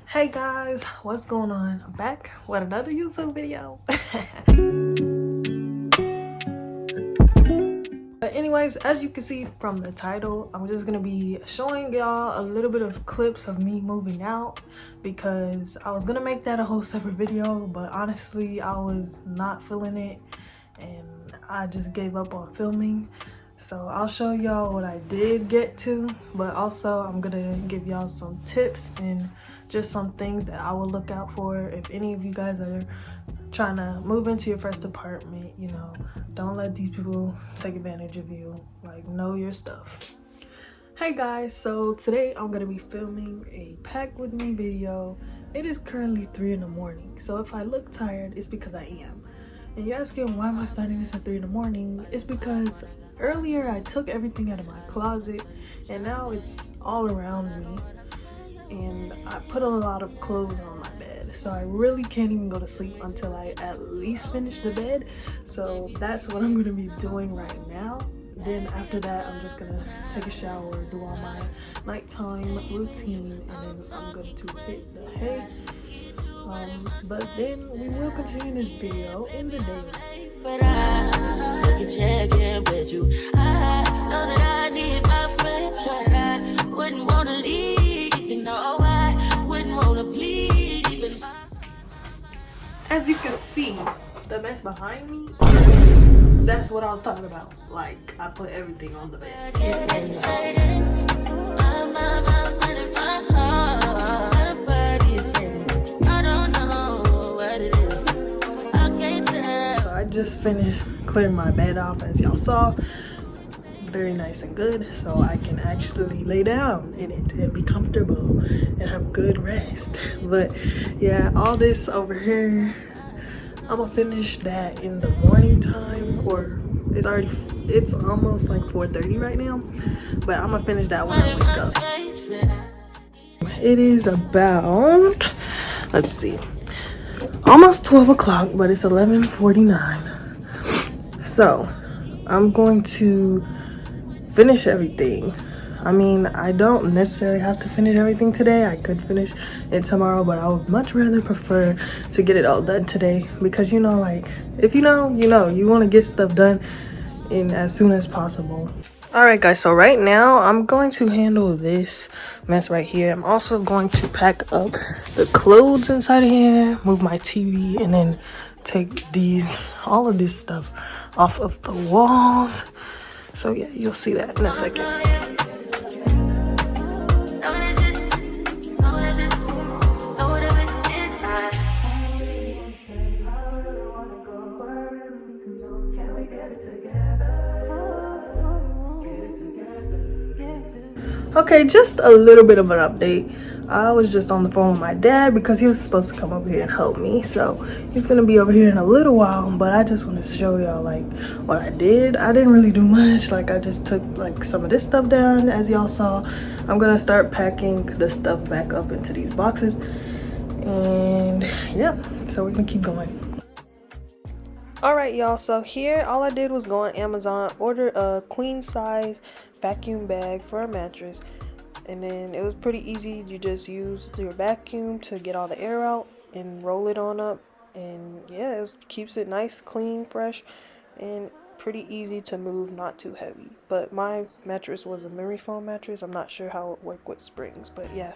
Hey guys, what's going on? I'm back with another YouTube video. But anyways, as you can see from the title, I'm just gonna be showing y'all a little bit of clips of me moving out because I was gonna make that a whole separate video, but honestly I was not feeling it and I just gave up on filming. So I'll show y'all what I did get to, but also I'm gonna give y'all some tips and just some things that I will look out for if any of you guys are trying to move into your first apartment. You know, don't let these people take advantage of you. Like, know your stuff. Hey guys, so today I'm gonna be filming a pack with me video. It is currently 3 in the morning, so if I look tired, it's because I am. And you're asking, why am I starting this at 3 in the morning? It's because earlier I took everything out of my closet and now it's all around me. And I put a lot of clothes on my bed, so I really can't even go to sleep until I at least finish the bed. So that's what I'm gonna be doing right now. Then after that, I'm just gonna take a shower, do all my nighttime routine, and then I'm going to hit the hay. But then we will continue this video in the daylight. But I still can check in with you. I know that I need my friends, but I wouldn't want to leave. You know, I wouldn't want to bleed. Even as you can see, the mess behind me, that's what I was talking about. Like, I put everything on the bed. I just finished clearing my bed off, as y'all saw. Very nice and good, so I can actually lay down in it and be comfortable and have good rest. But yeah, all this over here, I'm gonna finish that in the morning time, or it's almost like 4:30 right now, but I'm gonna finish that when I wake up. It is about, let's see, almost 12 o'clock, but it's 11:49. So I'm going to finish everything. I mean, I don't necessarily have to finish everything today. I could finish it tomorrow, but I would much rather prefer to get it all done today because, you know, like, if you know, you want to get stuff done in as soon as possible. All right guys, so right now I'm going to handle this mess right here. I'm also going to pack up the clothes inside of here, move my TV, and then take all of this stuff off of the walls. So yeah, you'll see that in a second. Okay, just a little bit of an update. I was just on the phone with my dad because he was supposed to come over here and help me. So he's gonna be over here in a little while, but I just want to show y'all like what I did. I didn't really do much. Like, I just took like some of this stuff down, as y'all saw. I'm gonna start packing the stuff back up into these boxes. And yeah, so we're gonna keep going. All right, y'all, so here all I did was go on Amazon, order a queen size vacuum bag for a mattress, and then it was pretty easy. You just use your vacuum to get all the air out and roll it on up, and yeah, it keeps it nice, clean, fresh, and pretty easy to move, not too heavy. But my mattress was a memory foam mattress. I'm not sure how it worked with springs, but yeah.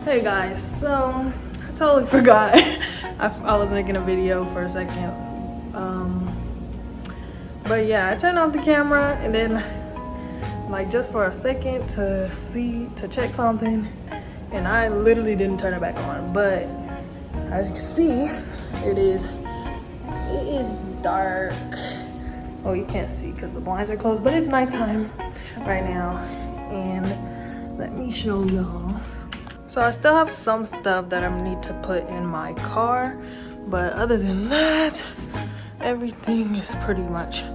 Hey guys, so I totally forgot I was making a video for a second. But yeah, I turned off the camera and then, like, just for a second to check something, and I literally didn't turn it back on. But as you see, it is dark. Oh, you can't see because the blinds are closed, but it's nighttime right now. And let me show y'all. So I still have some stuff that I need to put in my car, but other than that, everything is pretty much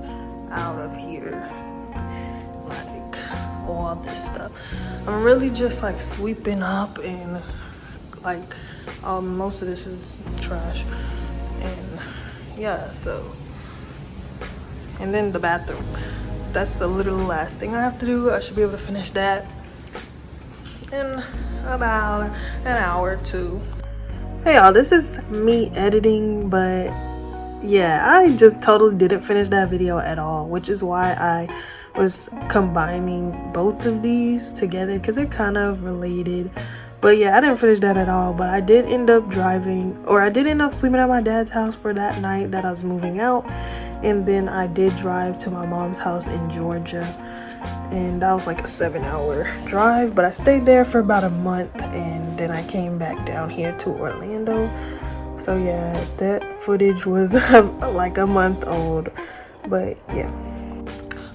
out of here. Like, all this stuff. I'm really just like sweeping up, and like most of this is trash. And yeah, so, and then the bathroom. that's the little last thing I have to do. I should be able to finish that in about an hour or two. Hey y'all, this is me editing, but yeah, I just totally didn't finish that video at all, which is why I was combining both of these together because they're kind of related. But yeah, I didn't finish that at all, but I did end up driving, or I did end up sleeping at my dad's house for that night that I was moving out, and then I did drive to my mom's house in Georgia, and that was like a 7-hour drive, but I stayed there for about a month, and then I came back down here to Orlando. So yeah, that footage was like a month old, but yeah.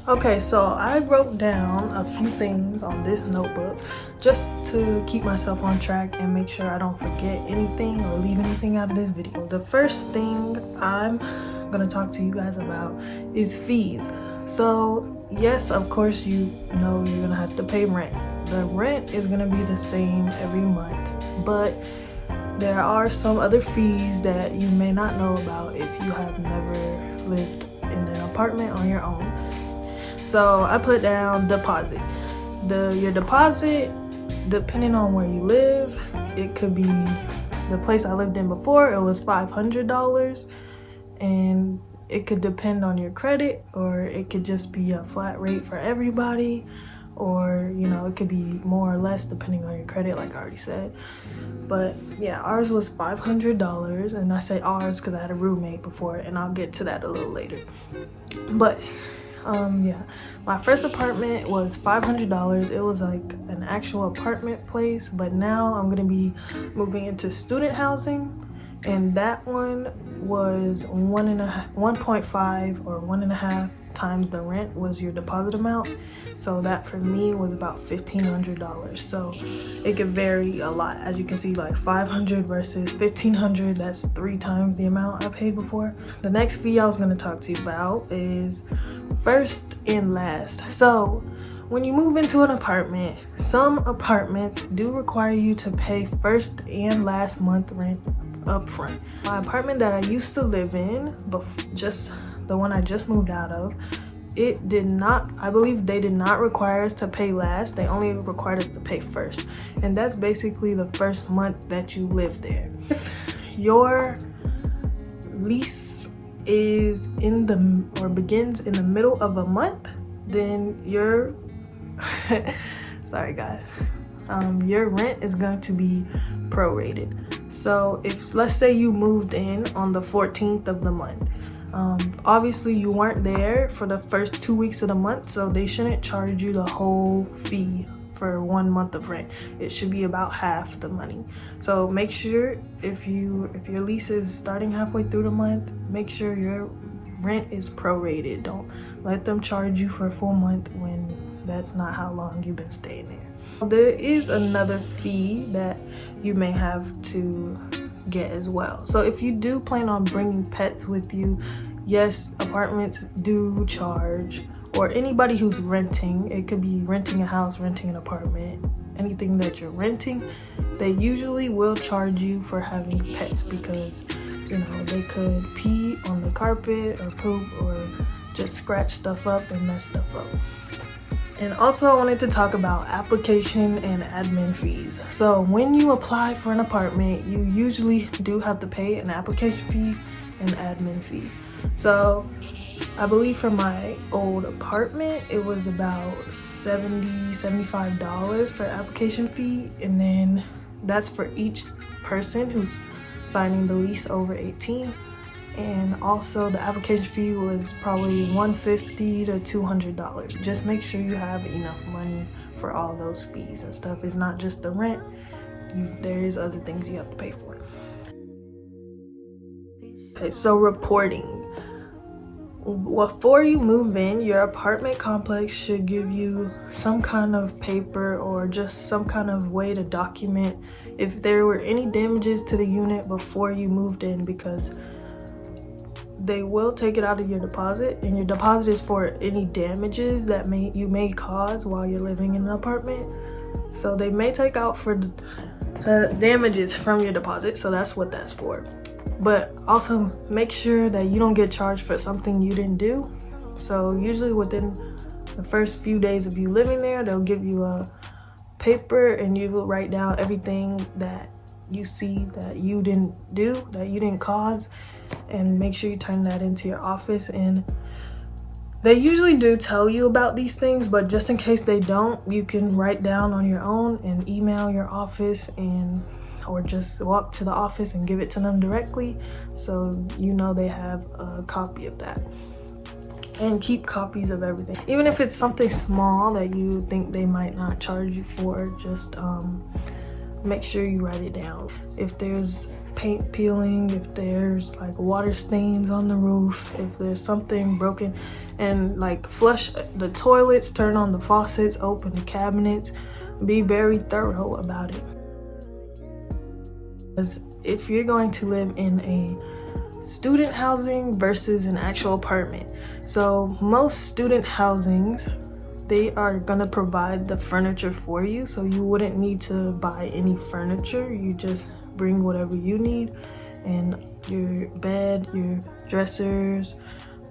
Okay, so I wrote down a few things on this notebook just to keep myself on track and make sure I don't forget anything or leave anything out of this video. The first thing I'm gonna talk to you guys about is fees. So yes, of course, you know you're gonna have to pay rent. The rent is gonna be the same every month, but there are some other fees that you may not know about if you have never lived in an apartment on your own. So I put down deposit. Your deposit, depending on where you live, it could be the place I lived in before, it was $500, and it could depend on your credit, or it could just be a flat rate for everybody, or you know, it could be more or less depending on your credit, like I already said. But yeah, ours was $500, and I say ours because I had a roommate before, and I'll get to that a little later. But yeah, my first apartment was $500. It was like an actual apartment place, but now I'm gonna be moving into student housing, and that one was 1.5 or 1.5 times the rent was your deposit amount. So that for me was about $1,500. So it could vary a lot. As you can see, like 500 versus 1,500, that's 3 times the amount I paid before. The next fee I was going to talk to you about is first and last. So when you move into an apartment, some apartments do require you to pay first and last month rent up front. My apartment that I used to live in, but just the one I just moved out of, it did not, I believe they did not require us to pay last. They only required us to pay first, and that's basically the first month that you live there. If your lease is in the, or begins in the middle of a month, then your sorry guys, your rent is going to be prorated. So if, let's say you moved in on the 14th of the month, obviously you weren't there for the first 2 weeks of the month, so they shouldn't charge you the whole fee for 1 month of rent. It should be about half the money. So make sure if your lease is starting halfway through the month, make sure your rent is prorated. Don't let them charge you for a full month when that's not how long you've been staying there. There is another fee that you may have to get as well. So if you do plan on bringing pets with you, yes, apartments do charge, or anybody who's renting, it could be renting a house, renting an apartment, anything that you're renting, they usually will charge you for having pets because, you know, they could pee on the carpet or poop or just scratch stuff up and mess stuff up. And also I wanted to talk about application and admin fees. So when you apply for an apartment, you usually do have to pay an application fee and admin fee. So I believe for my old apartment, it was about $75 for application fee. And then that's for each person who's signing the lease over 18. And also the application fee was probably $150 to $200. Just make sure you have enough money for all those fees and stuff. It's not just the rent. There is other things you have to pay for. Okay, so reporting. Before you move in, your apartment complex should give you some kind of paper or just some kind of way to document if there were any damages to the unit before you moved in, because they will take it out of your deposit, and your deposit is for any damages that you may cause while you're living in an apartment. So they may take out for the damages from your deposit, so that's what that's for. But also make sure that you don't get charged for something you didn't do. So usually within the first few days of you living there, they'll give you a paper and you will write down everything that you see that you didn't do, that you didn't cause, and make sure you turn that into your office. And they usually do tell you about these things, but just in case they don't, you can write down on your own and email your office, and or just walk to the office and give it to them directly, so you know they have a copy of that. And keep copies of everything, even if it's something small that you think they might not charge you for. Just make sure you write it down. If there's paint peeling, if there's like water stains on the roof, if there's something broken, and like flush the toilets, turn on the faucets, open the cabinets, be very thorough about it. Because if you're going to live in a student housing versus an actual apartment, so most student housings, they are gonna provide the furniture for you, so you wouldn't need to buy any furniture. You just bring whatever you need, and your bed, your dressers.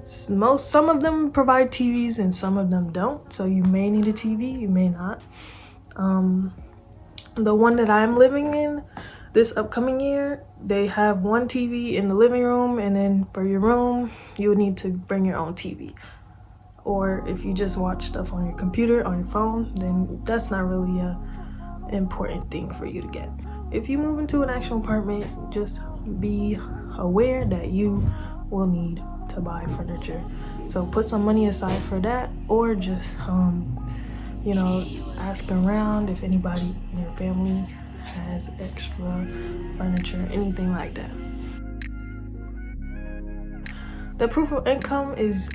Some of them provide TVs and some of them don't, so you may need a TV, you may not. The one that I'm living in this upcoming year, they have one TV in the living room, and then for your room you would need to bring your own TV. Or if you just watch stuff on your computer, on your phone, then that's not really a important thing for you to get. If you move into an actual apartment, just be aware that you will need to buy furniture. So put some money aside for that, or just you know, ask around if anybody in your family has extra furniture, anything like that. The proof of income is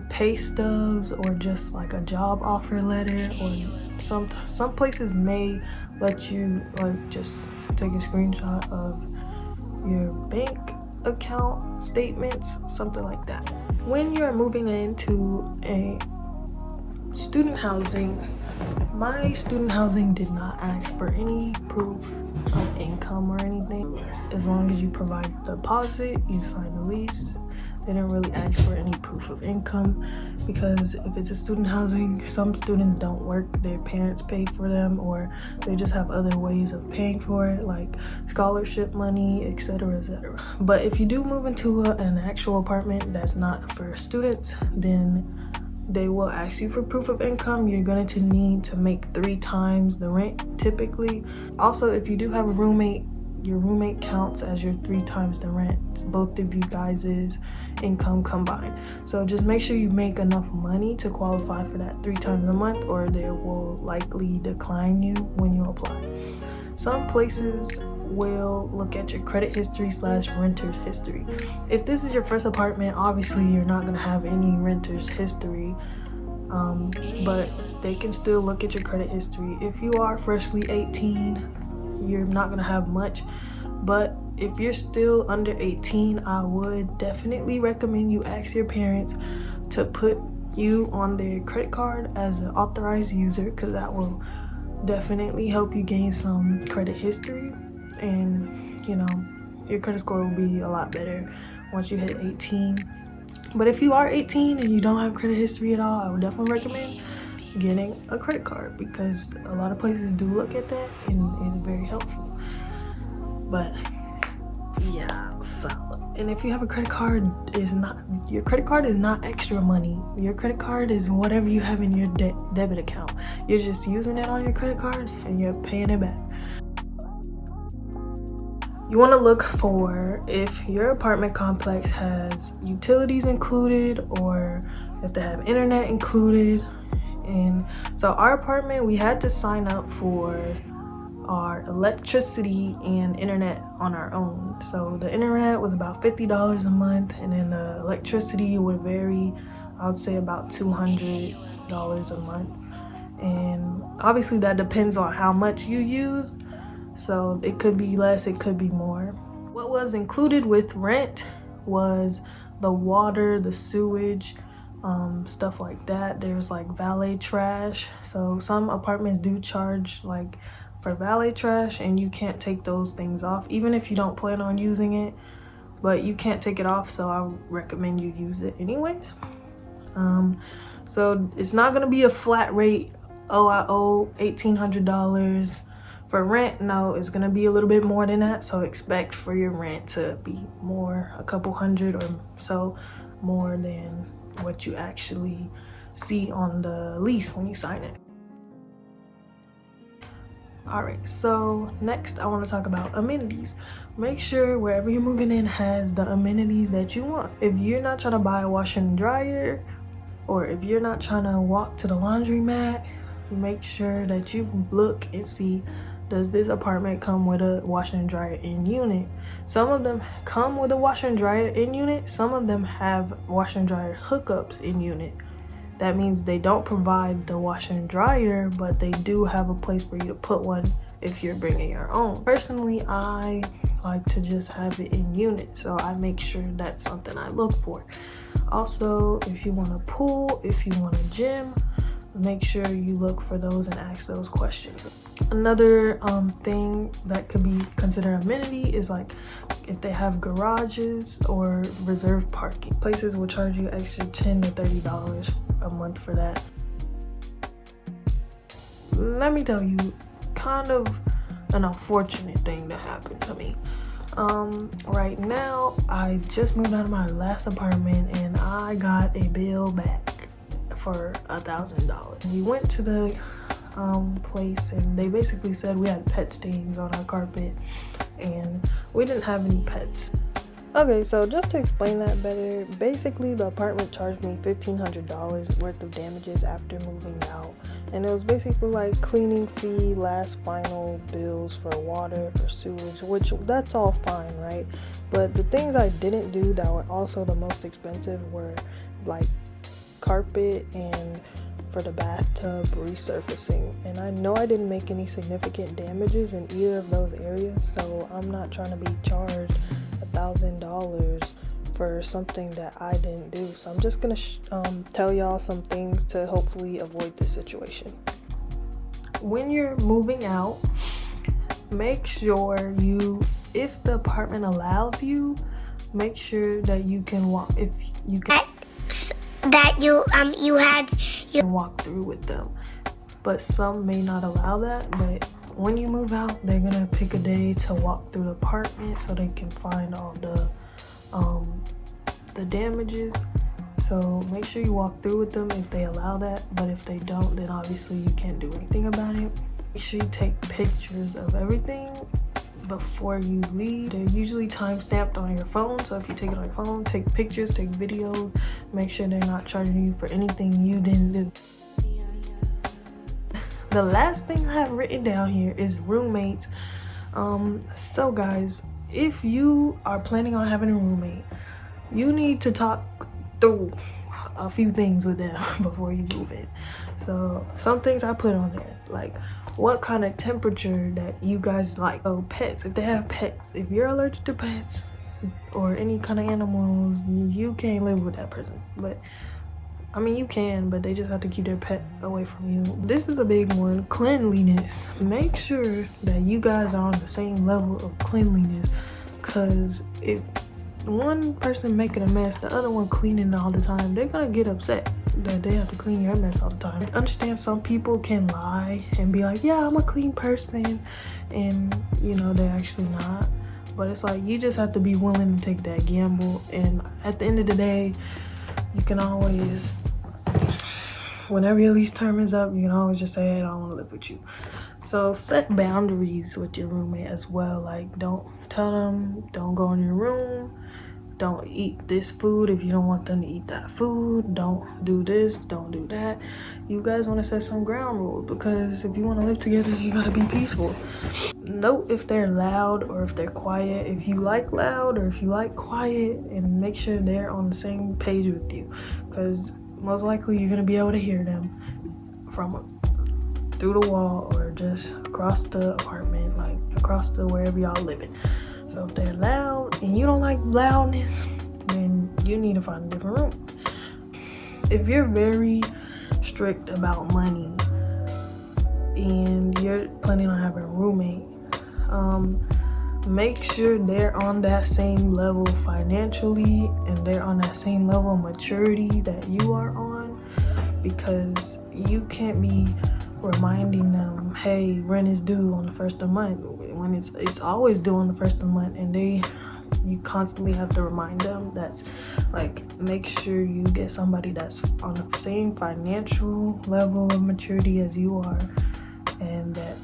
pay stubs, or just like a job offer letter, or some places may let you like just take a screenshot of your bank account statements, something like that. When you're moving into a student housing, my student housing did not ask for any proof of income or anything. As long as you provide the deposit, you sign the lease. They didn't really ask for any proof of income, because if it's a student housing, some students don't work, their parents pay for them, or they just have other ways of paying for it, like scholarship money, etc., etc. But if you do move into an actual apartment that's not for students, then they will ask you for proof of income. You're going to need to make 3 times the rent typically. Also, if you do have a roommate, your roommate counts as your 3 times the rent, both of you guys' income combined. So just make sure you make enough money to qualify for that 3 times a month, or they will likely decline you when you apply. Some places will look at your credit history / renter's history. If this is your first apartment, obviously you're not going to have any renter's history, but they can still look at your credit history. If you are freshly 18, you're not going to have much, but if you're still under 18, I would definitely recommend you ask your parents to put you on their credit card as an authorized user, because that will definitely help you gain some credit history, and you know, your credit score will be a lot better once you hit 18. But if you are 18 and you don't have credit history at all, I would definitely recommend getting a credit card, because a lot of places do look at that and it's very helpful. But yeah, so, and if you have a credit card, your credit card is not extra money. Your credit card is whatever you have in your debit account. You're just using it on your credit card and you're paying it back. You want to look for if your apartment complex has utilities included, or if they have internet included. And so our apartment, we had to sign up for our electricity and internet on our own. So the internet was about $50 a month, and then the electricity would vary, I would say about $200 a month. And obviously that depends on how much you use. So it could be less, it could be more. What was included with rent was the water, the sewage, stuff like that. There's like valet trash. So some apartments do charge like for valet trash, and you can't take those things off, even if you don't plan on using it, but you can't take it off, so I recommend you use it anyways. So it's not gonna be a flat rate, oh I owe $1,800 for rent. No, it's gonna be a little bit more than that. So expect for your rent to be more, a couple hundred or so more than what you actually see on the lease when you sign it. All right, so next I want to talk about amenities. Make sure wherever you're moving in has the amenities that you want. If you're not trying to buy a washer and dryer, or if you're not trying to walk to the laundromat, make sure that you look and see, does this apartment come with a washer and dryer in unit? Some of them come with a washer and dryer in unit. Some of them have washer and dryer hookups in unit. That means they don't provide the washer and dryer, but they do have a place for you to put one if you're bringing your own. Personally, I like to just have it in unit, so I make sure that's something I look for. Also, if you want a pool, if you want a gym, make sure you look for those and ask those questions. Another thing that could be considered amenity is like if they have garages or reserved parking. Places will charge you extra $10 to $30 a month for that. Let me tell you, kind of an unfortunate thing that happened to me. Right now, I just moved out of my last apartment and I got a bill back for $1,000. We went to the place and they basically said we had pet stains on our carpet and we didn't have any pets. Okay, so just to explain that better, basically the apartment charged me $1,500 worth of damages after moving out, and it was basically like cleaning fee, last final bills for water, for sewage, which that's all fine, right? But the things I didn't do that were also the most expensive were like carpet and for the bathtub resurfacing, and I know I didn't make any significant damages in either of those areas, so I'm not trying to be charged $1,000 for something that I didn't do. So I'm just gonna tell y'all some things to hopefully avoid this situation. When you're moving out, make sure if the apartment allows you, make sure that you can walk, if you can, that you can walk through with them. But some may not allow that, but when you move out, they're gonna pick a day to walk through the apartment so they can find all the damages. So make sure you walk through with them if they allow that, but if they don't, then obviously you can't do anything about it. Make sure you take pictures of everything before you leave. They're usually time-stamped on your phone, so if you take it on your phone, take pictures, take videos, make sure they're not charging you for anything you didn't do. The last thing I have written down here is roommates. So guys, if you are planning on having a roommate, you need to talk through a few things with them before you move in. So some things I put on there, like what kind of temperature that you guys like. So pets, if they have pets, if you're allergic to pets or any kind of animals, you can't live with that person. But I mean, you can, but they just have to keep their pet away from you. This is a big one, cleanliness. Make sure that you guys are on the same level of cleanliness, because if one person making a mess, the other one cleaning it all the time, they're gonna get upset that they have to clean your mess all the time. I understand some people can lie and be like, yeah, I'm a clean person, and you know, they're actually not. But it's like, you just have to be willing to take that gamble, and at the end of the day, you can always, whenever your lease term is up, you can always just say, hey, I don't want to live with you. So set boundaries with your roommate as well. Like, don't tell them, don't go in your room, don't eat this food if you don't want them to eat that food, don't do this, don't do that. You guys want to set some ground rules, because if you want to live together, you gotta be peaceful. Note if they're loud or if they're quiet, if you like loud or if you like quiet, and make sure they're on the same page with you, because most likely you're gonna be able to hear them from through the wall or just across the apartment, like across the wherever y'all living. So if they're loud and you don't like loudness, then you need to find a different room. If you're very strict about money and you're planning on having a roommate, make sure they're on that same level financially and they're on that same level of maturity that you are on. because you can't be reminding them, hey, rent is due on the first of the month, when it's always due on the first of the month. And you constantly have to remind them. That's like, make sure you get somebody that's on the same financial level of maturity as you are, and that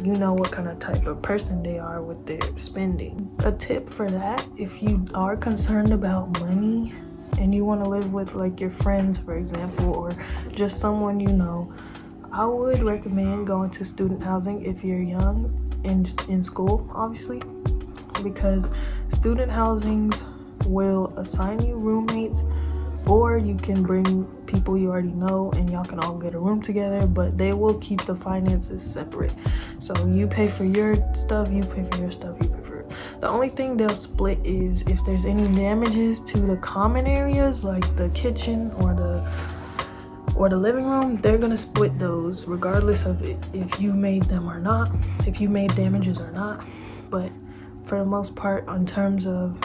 you know what kind of type of person they are with their spending. A tip for that, if you are concerned about money and you want to live with like your friends, for example, or just someone you know, I would recommend going to student housing if you're young in school, obviously, because student housings will assign you roommates, or you can bring people you already know and y'all can all get a room together, but they will keep the finances separate. So you pay for your stuff, you pay for your stuff, you pay for it. The only thing they'll split is if there's any damages to the common areas like the kitchen or the living room. They're gonna split those regardless of if you made them or not, if you made damages or not. But for the most part, in terms of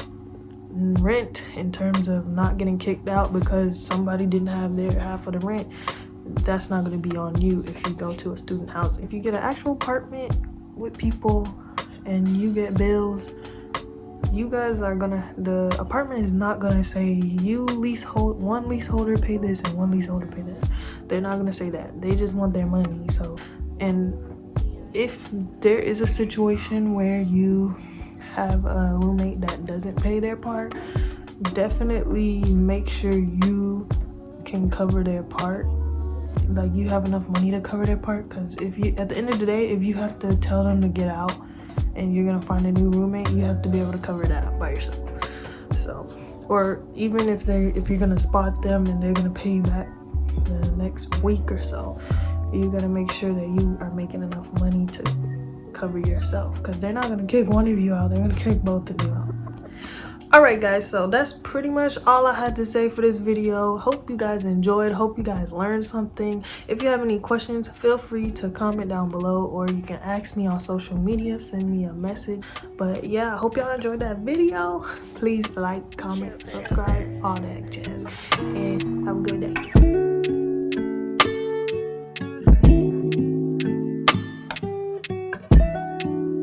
rent, in terms of not getting kicked out because somebody didn't have their half of the rent, that's not going to be on you if you go to a student housing. If you get an actual apartment with people and you get bills, you guys are gonna, the apartment is not gonna say one leaseholder pay this and one leaseholder pay this. They're not gonna say that. They just want their money. So, and if there is a situation where you have a roommate that doesn't pay their part, definitely make sure you can cover their part. Like, you have enough money to cover their part, because if you, at the end of the day, if you have to tell them to get out and you're gonna find a new roommate, you have to be able to cover that by yourself. So, or even if you're gonna spot them and they're gonna pay you back the next week or so, you gotta make sure that you are making enough money to cover yourself, because they're not gonna kick one of you out, they're gonna kick both of you out. All right guys, so that's pretty much all I had to say for this video. Hope you guys enjoyed, hope you guys learned something. If you have any questions, feel free to comment down below, or you can ask me on social media, send me a message. But yeah, I hope y'all enjoyed that video. Please like, comment, subscribe, all that jazz.